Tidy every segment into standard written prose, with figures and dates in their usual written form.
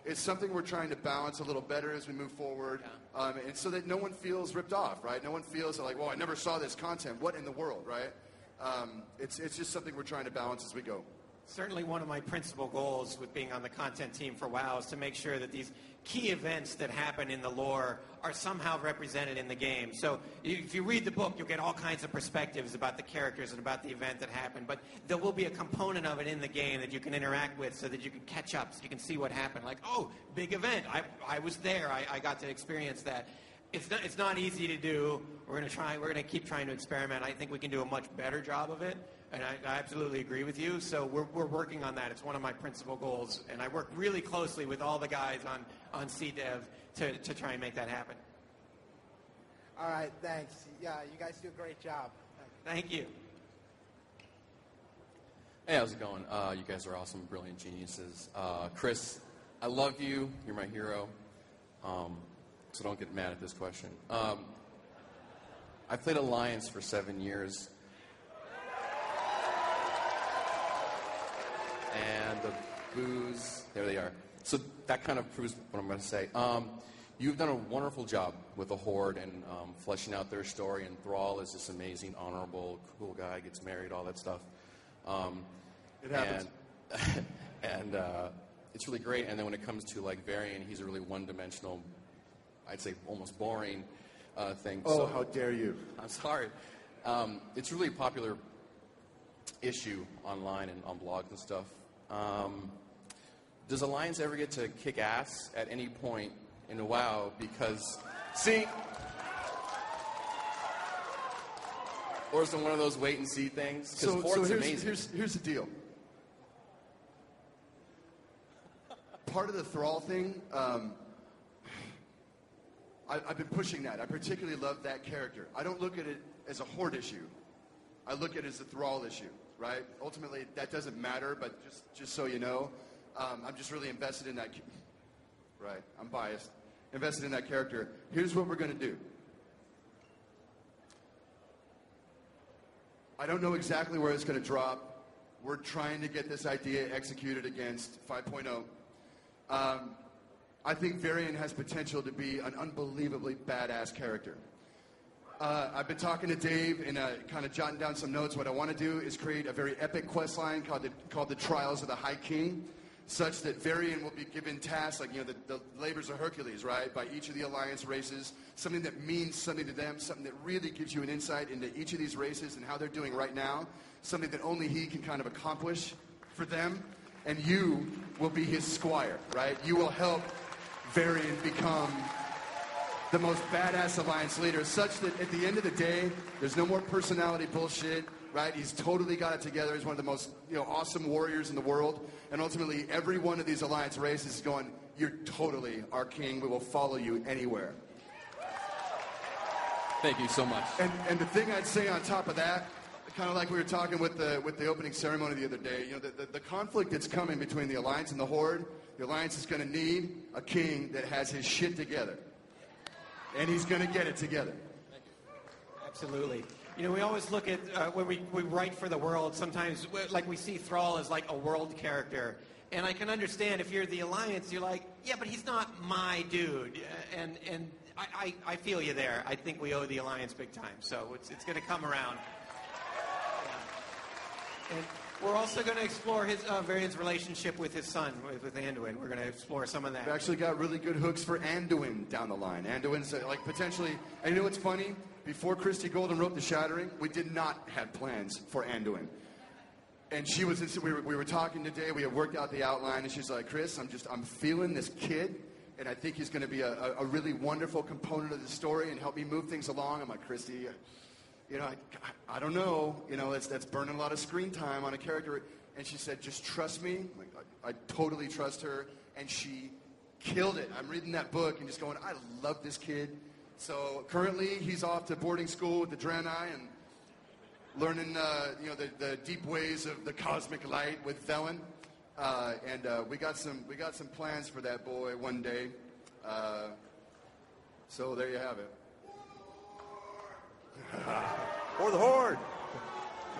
it's something we're trying to balance a little better as we move forward, and so that no one feels ripped off, right? No one feels like, well, I never saw this content. What in the world, right? It's just something we're trying to balance as we go. Certainly one of my principal goals with being on the content team for WoW is to make sure that these key events that happen in the lore are somehow represented in the game. So if you read the book, you'll get all kinds of perspectives about the characters and about the event that happened. But there will be a component of it in the game that you can interact with so that you can catch up, so you can see what happened. Like, oh, big event. I was there. I got to experience that. It's not easy to do. We're going to keep trying to experiment. I think we can do a much better job of it. And I absolutely agree with you. So we're working on that. It's one of my principal goals. And I work really closely with all the guys on CDev to try and make that happen. All right, thanks. Yeah, you guys do a great job. Thank you. Hey, how's it going? You guys are awesome, brilliant geniuses. Chris, I love you. You're my hero. So don't get mad at this question. I played Alliance for 7 years. And the booze, there they are. So that kind of proves what I'm going to say. You've done a wonderful job with the Horde and fleshing out their story. And Thrall is this amazing, honorable, cool guy, gets married, all that stuff. It happens. And it's really great. And then when it comes to like Varian, he's a really one-dimensional, I'd say almost boring thing. Oh, so, how dare you. I'm sorry. It's really a popular issue online and on blogs and stuff. Does Alliance ever get to kick ass at any point in a WoW? Because, see, or is it one of those wait and see things? Because Horde's amazing. Here's the deal. Part of the Thrall thing, I've been pushing that. I particularly love that character. I don't look at it as a Horde issue. I look at it as a Thrall issue, right? Ultimately, that doesn't matter, but just so you know, I'm just really invested in that. Right, I'm biased. Invested in that character. Here's what we're going to do. I don't know exactly where it's going to drop. We're trying to get this idea executed against 5.0. I think Varian has potential to be an unbelievably badass character. I've been talking to Dave and kind of jotting down some notes. What I want to do is create a very epic quest line called the Trials of the High King, such that Varian will be given tasks like, the labors of Hercules, right, by each of the Alliance races, something that means something to them, something that really gives you an insight into each of these races and how they're doing right now, something that only he can kind of accomplish for them, and you will be his squire, right? You will help Varian become the most badass Alliance leader, such that at the end of the day, there's no more personality bullshit, right? He's totally got it together. He's one of the most awesome warriors in the world. And ultimately, every one of these Alliance races is going, you're totally our king. We will follow you anywhere. Thank you so much. And the thing I'd say on top of that, kind of like we were talking with the opening ceremony the other day, the conflict that's coming between the Alliance and the Horde, the Alliance is going to need a king that has his shit together. And he's going to get it together. Absolutely. We always look at, when we write for the world, sometimes like we see Thrall as like a world character. And I can understand if you're the Alliance, you're like, yeah, but he's not my dude. And I feel you there. I think we owe the Alliance big time. So it's going to come around. Yeah. And we're also going to explore his Varian's relationship with his son, with Anduin. We're going to explore some of that. We've actually got really good hooks for Anduin down the line. Anduin's like potentially, and you know what's funny? Before Christy Golden wrote The Shattering, we did not have plans for Anduin. And she was, we were talking today, we had worked out the outline, and she's like, Chris, I'm feeling this kid, and I think he's going to be a really wonderful component of the story and help me move things along. I'm like, Christy, I don't know, that's burning a lot of screen time on a character. And she said, just trust me. Like, I totally trust her. And she killed it. I'm reading that book and just going, I love this kid. So currently he's off to boarding school with the Draenei and learning, the deep ways of the cosmic light with Velen. And we got some plans for that boy one day. So there you have it. Or the Horde.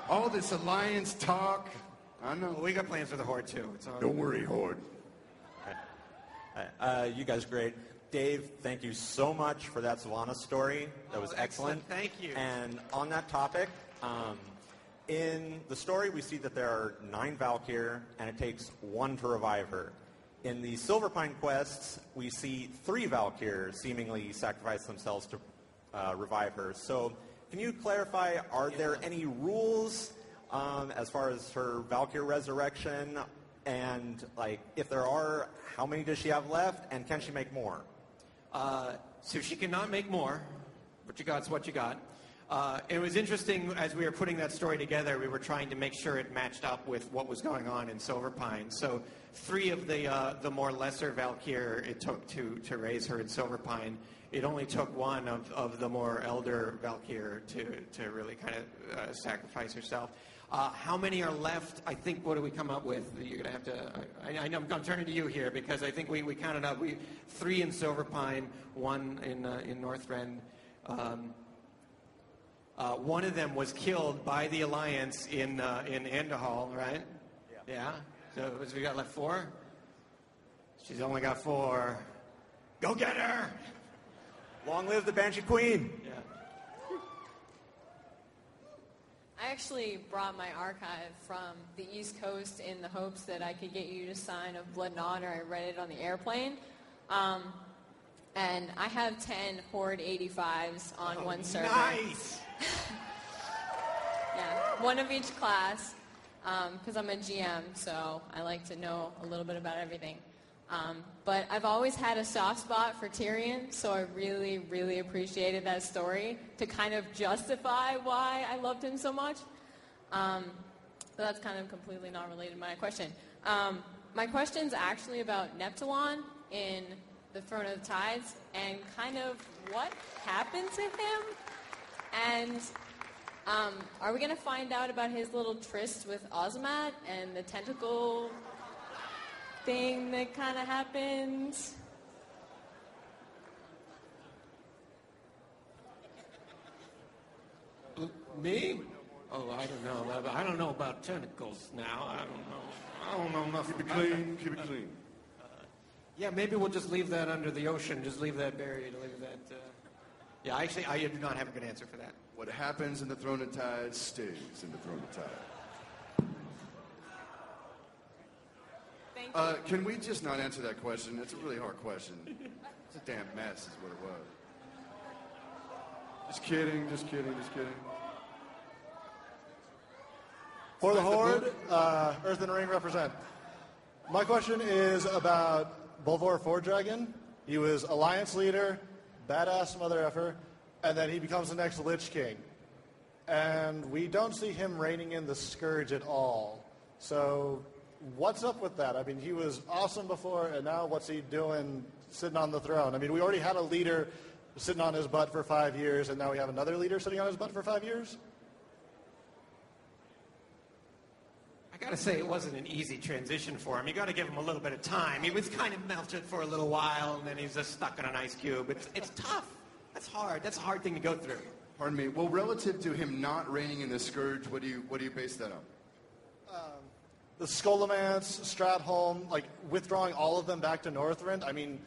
All this Alliance talk. I know. Well, we got plans for the Horde, too. Don't worry, Horde. You guys are great. Dave, thank you so much for that Sylvanas story. That was excellent. Thank you. And on that topic, in the story we see that there are 9 Val'kyr, and it takes 1 to revive her. In the Silverpine quests, we see 3 Val'kyr seemingly sacrifice themselves to revive her. So can you clarify, are there any rules as far as her Val'kyr resurrection? And like, if there are, how many does she have left, and can she make more? So she cannot make more. What you got's what you got. It was interesting as we were putting that story together. We were trying to make sure it matched up with what was going on in Silverpine. So 3 of the more lesser Val'kyr it took to raise her in Silverpine. It only took 1 of the more elder Val'kyr to really kind of sacrifice herself. How many are left? I think, what do we come up with? You're going to have to... I know I'm turning to you here because I think we counted up. 3 in Silverpine, 1 in Northrend. One of them was killed by the Alliance in Endahal, right? Yeah. So we got left 4? She's only got 4. Go get her! Long live the Banshee Queen! Yeah. I actually brought my archive from the East Coast in the hopes that I could get you to sign a Blood and Honor. I read it on the airplane. And I have 10 Horde 85s on one server. Nice! Yeah, 1 of each class, because I'm a GM, so I like to know a little bit about everything. But I've always had a soft spot for Tyrion, so I really, really appreciated that story to kind of justify why I loved him so much. But that's kind of completely not related to my question. My question's actually about Neptulon in the Throne of the Tides and kind of what happened to him. And are we going to find out about his little tryst with Ozymat and the tentacle thing that kind of happened? Me? Oh, I don't know. I don't know about tentacles now. I don't know nothing. Keep it clean. Keep it clean. Yeah, maybe we'll just leave that under the ocean. Just leave that buried. Leave that. Yeah, actually, I do not have a good answer for that. What happens in the Throne of Tide stays in the Throne of Tide. Thank you. Can we just not answer that question? It's a really hard question. It's a damn mess is what it was. Just kidding, just kidding, just kidding. For the Horde, Earth and Ring represent. My question is about Bolvar Fordragon. He was Alliance leader, badass mother effer, and then he becomes the next Lich King. And we don't see him reigning in the Scourge at all. So what's up with that? I mean, he was awesome before, and now what's he doing sitting on the throne? I mean, we already had a leader sitting on his butt for 5 years, and now we have another leader sitting on his butt for 5 years? I got to say, it wasn't an easy transition for him. You got to give him a little bit of time. He was kind of melted for a little while, and then he's just stuck in an ice cube. It's tough. That's hard. That's a hard thing to go through. Pardon me. Well, relative to him not reigning in the Scourge, what do you base that on? The Skullomance, Stratholme, like withdrawing all of them back to Northrend. I mean,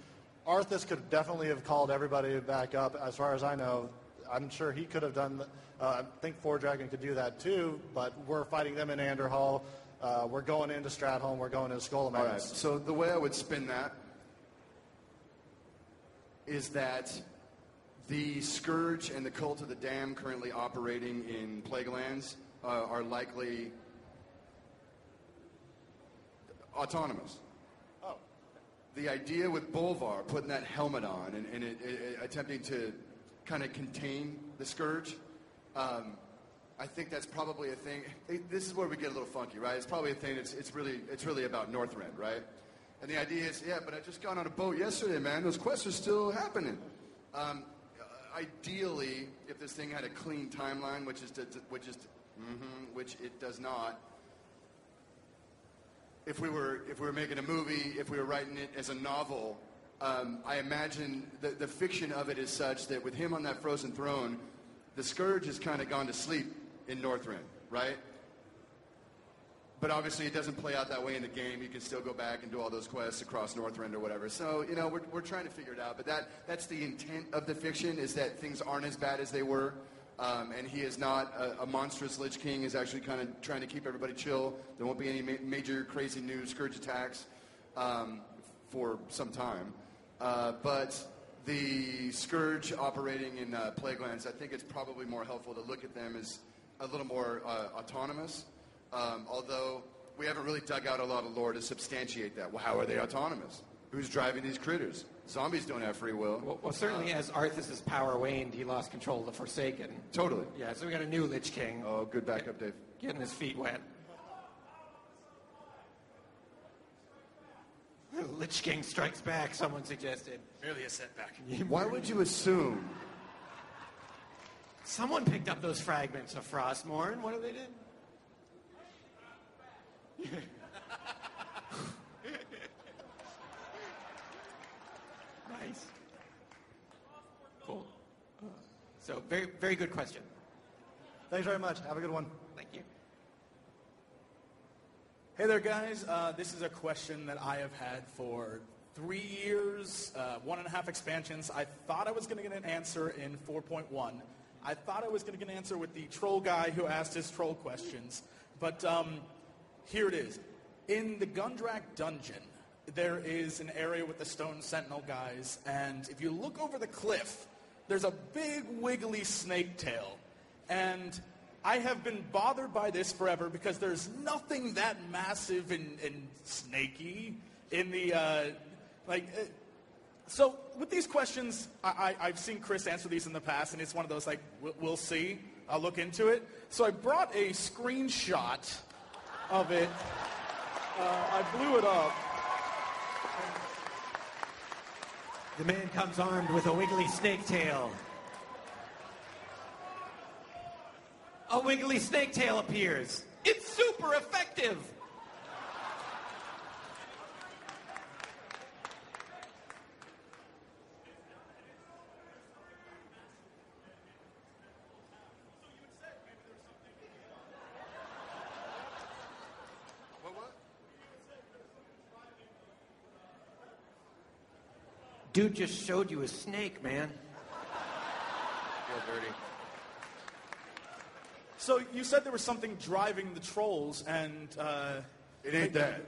Arthas could definitely have called everybody back up. As far as I know, I'm sure he could have done. I think Fordragon could do that too. But we're fighting them in Anderhall. We're going into Stratholme. We're going into Skullomance. All right. So the way I would spin that is that the Scourge and the Cult of the Damned currently operating in Plaguelands are likely autonomous. Oh. The idea with Bolvar putting that helmet on and attempting to kind of contain the Scourge, I think that's probably a thing. This is where we get a little funky, right? It's probably a thing. It's really about Northrend, right? And the idea is, yeah, but I just got on a boat yesterday, man. Those quests are still happening. Ideally, if this thing had a clean timeline, which it does not. If we were making a movie, if we were writing it as a novel, I imagine the fiction of it is such that with him on that frozen throne, the Scourge has kind of gone to sleep in Northrend, right? but obviously it doesn't play out that way in the game. You can still go back and do all those quests across Northrend or whatever. So, you know, we're trying to figure it out. But that's the intent of the fiction, is that things aren't as bad as they were. And he is not a monstrous Lich King. He's actually kind of trying to keep everybody chill. There won't be any major crazy new Scourge attacks for some time. But the Scourge operating in Plaguelands, I think it's probably more helpful to look at them as a little more autonomous. Although we haven't really dug out a lot of lore to substantiate that. Well, how are they autonomous? Who's driving these critters? Zombies don't have free will. Well, certainly as Arthas' power waned, he lost control of the Forsaken. Totally. Yeah, so we got a new Lich King. Oh, good backup, Dave. Getting his feet wet. Lich King strikes back, someone suggested. Merely a setback. Why would you assume? Someone picked up those fragments of Frostmourne. What did they do? Nice. Cool. So, very, very good question. Thanks very much. Have a good one. Thank you. Hey there, guys. This is a question that I have had for 3 years, 1.5 expansions. I thought I was going to get an answer in 4.1. I thought I was going to get an answer with the troll guy who asked his troll questions. But here it is. In the Gundrak dungeon, there is an area with the stone sentinel guys, and if you look over the cliff, there's a big wiggly snake tail. And I have been bothered by this forever because there's nothing that massive and snaky in the, so with these questions, I've seen Chris answer these in the past, and it's one of those, like, we'll see. I'll look into it. So I brought a screenshot of it. I blew it up. The man comes armed with a wiggly snake tail. A wiggly snake tail appears. It's super effective. Dude just showed you a snake, man. Feel dirty. So you said there was something driving the trolls, and It ain't that.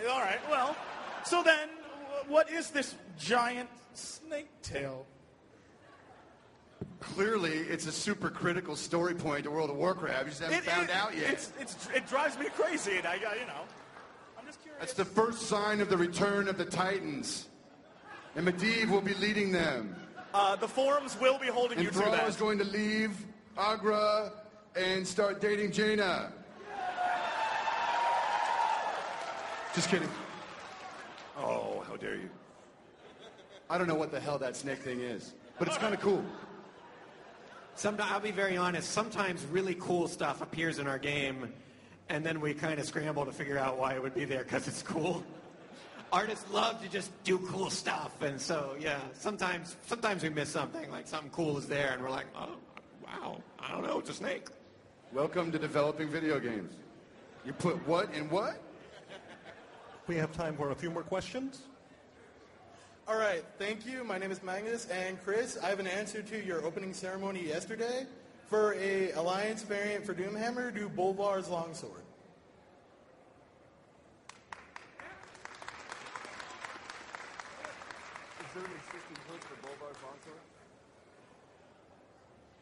All right. Well, so then, what is this giant snake tail? Clearly, it's a super critical story point to World of Warcraft. You just haven't found out yet. It drives me crazy, and I'm just curious. That's the first sign of the return of the Titans. And Medivh will be leading them. The forums will be holding And you to Thrall that. is going to leave Agra and start dating Jaina. Just kidding. Oh, how dare you. I don't know what the hell that snake thing is, but it's kind of cool. I'll be very honest, sometimes really cool stuff appears in our game, and then we kind of scramble to figure out why it would be there, because it's cool. Artists love to just do cool stuff, and so, yeah, sometimes we miss something, like something cool is there, and we're like, oh, wow, I don't know, it's a snake. Welcome to developing video games. You put what in what? We have time for a few more questions. All right, thank you. My name is Magnus, and Chris, I have an answer to your opening ceremony yesterday. For a Alliance variant for Doomhammer, do Bolvar's longsword. Is there an existing hook for Bolvar's longsword?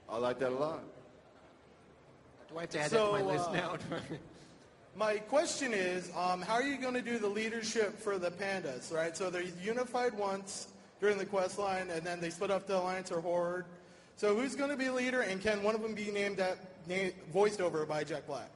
I like that a lot. Do I have to add that to my list now? My question is, how are you going to do the leadership for the pandas, right? So they're unified once during the quest line, and then they split up to Alliance or Horde. So who's going to be leader, and can one of them be voiced over by Jack Black?